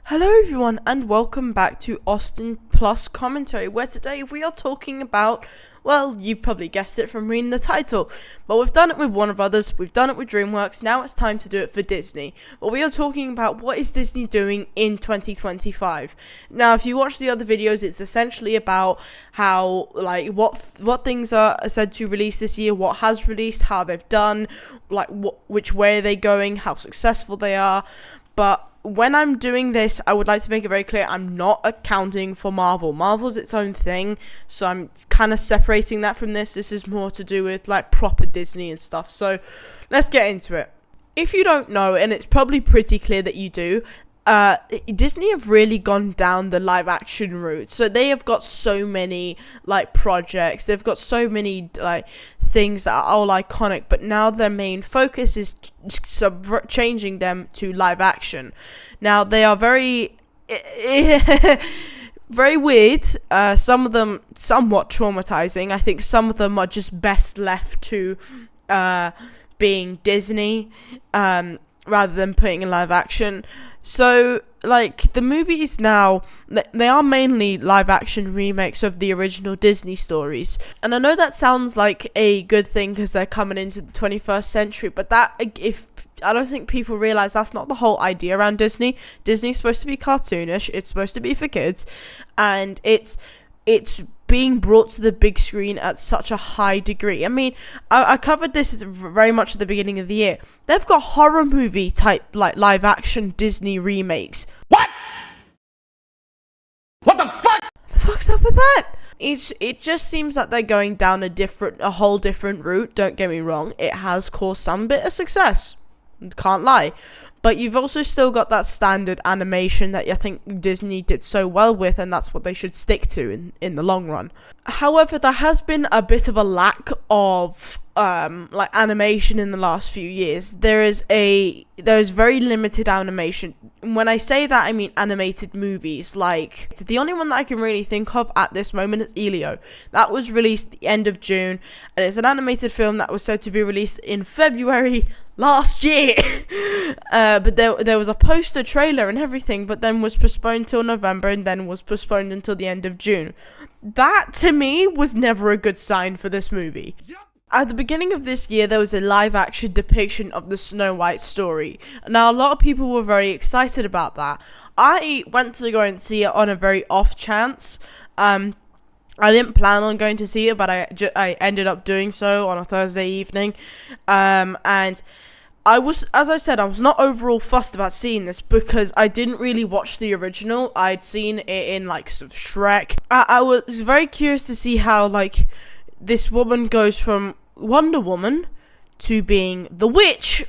Hello everyone and welcome back to AustinPlus commentary, where today we are talking about, well, you probably guessed it from reading the title, but we've done it with Warner Brothers, we've done it with DreamWorks, now it's time to do it for Disney. But we are talking about what is Disney doing in 2025. Now, if you watch the other videos, it's essentially about how, what things are said to release this year, what has released, how they've done, which way are they going, how successful they are. But when I'm doing this, I would like to make it very clear I'm not accounting for Marvel. Marvel's its own thing, so I'm kind of separating that from this. This is more to do with proper Disney and stuff. So let's get into it. If you don't know, and it's probably pretty clear that you do, Disney have really gone down the live action route. So they have got so many projects. They've got so many things that are all iconic, but now their main focus is changing them to live action. Now they are very very weird. Some of them somewhat traumatizing. I think some of them are just best left to being Disney rather than putting in live action. So, the movies now, they are mainly live-action remakes of the original Disney stories. And I know that sounds like a good thing because they're coming into the 21st century, but I don't think people realize that's not the whole idea around Disney. Disney's supposed to be cartoonish, it's supposed to be for kids, and it's being brought to the big screen at such a high degree. I mean, I covered this very much at the beginning of the year. They've got horror movie type live action Disney remakes. What? What the fuck? The fuck's up with that? It just seems that they're going down a whole different route. Don't get me wrong, it has caused some bit of success. Can't lie. But you've also still got that standard animation that I think Disney did so well with, and that's what they should stick to in the long run. However, there has been a bit of a lack of animation in the last few years. There's very limited animation. When I say that, I mean animated movies. The only one that I can really think of at this moment is Elio. That was released at the end of June, and it's an animated film that was said to be released in February last year. But there was a poster trailer and everything, but then was postponed till November and then was postponed until the end of June. That, to me, was never a good sign for this movie. At the beginning of this year, there was a live-action depiction of the Snow White story. Now, a lot of people were very excited about that. I went to go and see it on a very off chance. I didn't plan on going to see it, but I ended up doing so on a Thursday evening. And I was not overall fussed about seeing this because I didn't really watch the original. I'd seen it in sort of Shrek. I was very curious to see how this woman goes from Wonder Woman to being the witch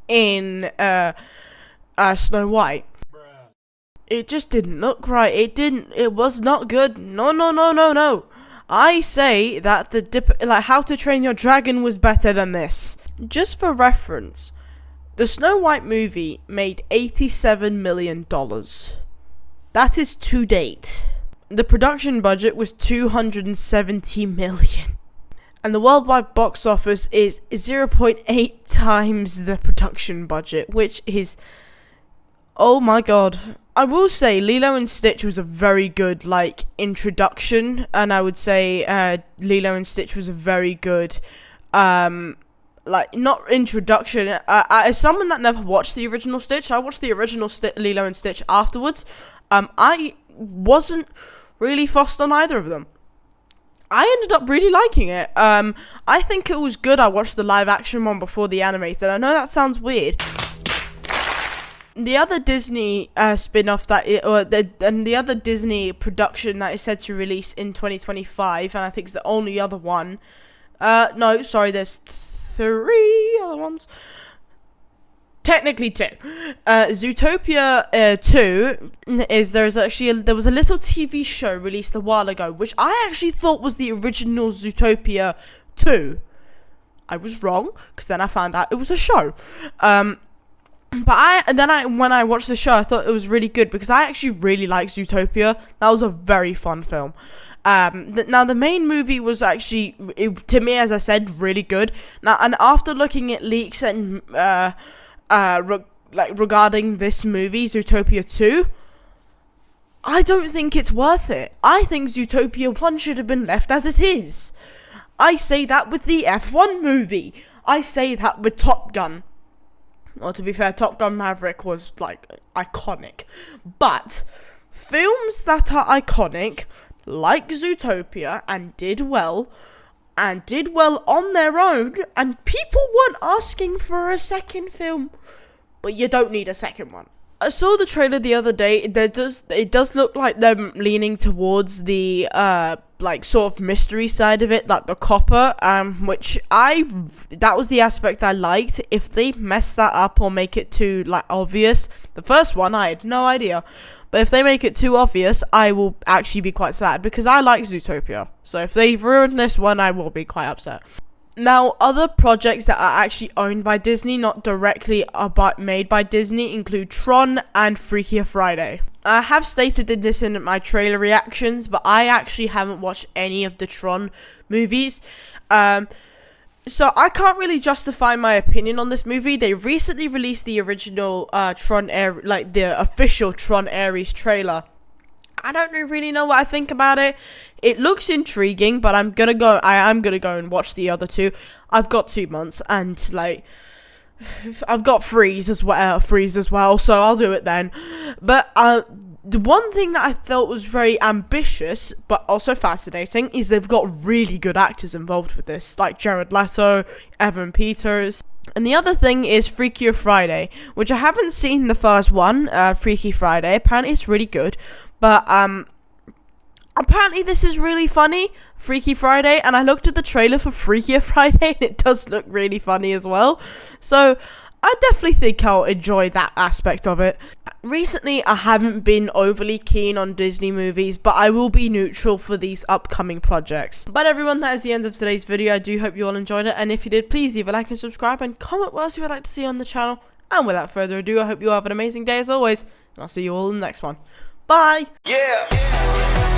in Snow White. It just didn't look right. It was not good. No. I say that How to Train Your Dragon was better than this. Just for reference, the Snow White movie made $87 million. That is to date. The production budget was $270 million. And the worldwide box office is 0.8 times the production budget, which is... oh my god. I will say Lilo and Stitch was a very good, introduction. And I would say Lilo and Stitch was a very good... not introduction. As someone that never watched the original Stitch, I watched the original Lilo and Stitch afterwards. I wasn't really fussed on either of them. I ended up really liking it. I think it was good. I watched the live action one before the animated. I know that sounds weird. The other Disney spin-off the other Disney production that is said to release in 2025, and I think it's the only other one. No, sorry, there's 3 other ones. Technically 2. Zootopia 2 is there was a little TV show released a while ago, which I actually thought was the original Zootopia 2. I was wrong, because then I found out it was a show. When I watched the show, I thought it was really good because I actually really like Zootopia. That was a very fun film. Now the main movie was actually, to me, as I said, really good. Now, and after looking at leaks and regarding this movie, Zootopia 2, I don't think it's worth it. I think Zootopia 1 should have been left as it is. I say that with the F1 movie. I say that with Top Gun. Well, to be fair, Top Gun Maverick was, like, iconic. But films that are iconic, like Zootopia, and did well on their own, and people weren't asking for a second film. But you don't need a second one. I saw the trailer the other day. It does look like they're leaning towards the like sort of mystery side of it, like the copper, which that was the aspect I liked. If they mess that up or make it too like obvious, the first one I had no idea, but if they make it too obvious, I will actually be quite sad because I like Zootopia. So if they've ruined this one, I will be quite upset. Now, other projects that are actually owned by Disney, not directly made by Disney, include Tron and Freakier Friday. I have stated this in my trailer reactions, but I actually haven't watched any of the Tron movies. So I can't really justify my opinion on this movie. They recently released the original the official Tron Ares trailer. I don't really know what I think about it. It looks intriguing, but I am gonna go and watch the other two. I've got 2 months, and like I've got freeze as well, so I'll do it then. But the one thing that I felt was very ambitious, but also fascinating, is they've got really good actors involved with this, like Jared Leto, Evan Peters. And the other thing is Freakier Friday, which I haven't seen the first one, Freaky Friday. Apparently it's really good. But apparently this is really funny, Freaky Friday, and I looked at the trailer for Freakier Friday, and it does look really funny as well. So I definitely think I'll enjoy that aspect of it. Recently, I haven't been overly keen on Disney movies, but I will be neutral for these upcoming projects. But everyone, that is the end of today's video. I do hope you all enjoyed it, and if you did, please leave a like and subscribe, and comment what else you would like to see on the channel. And without further ado, I hope you all have an amazing day as always, and I'll see you all in the next one. Bye! Yeah!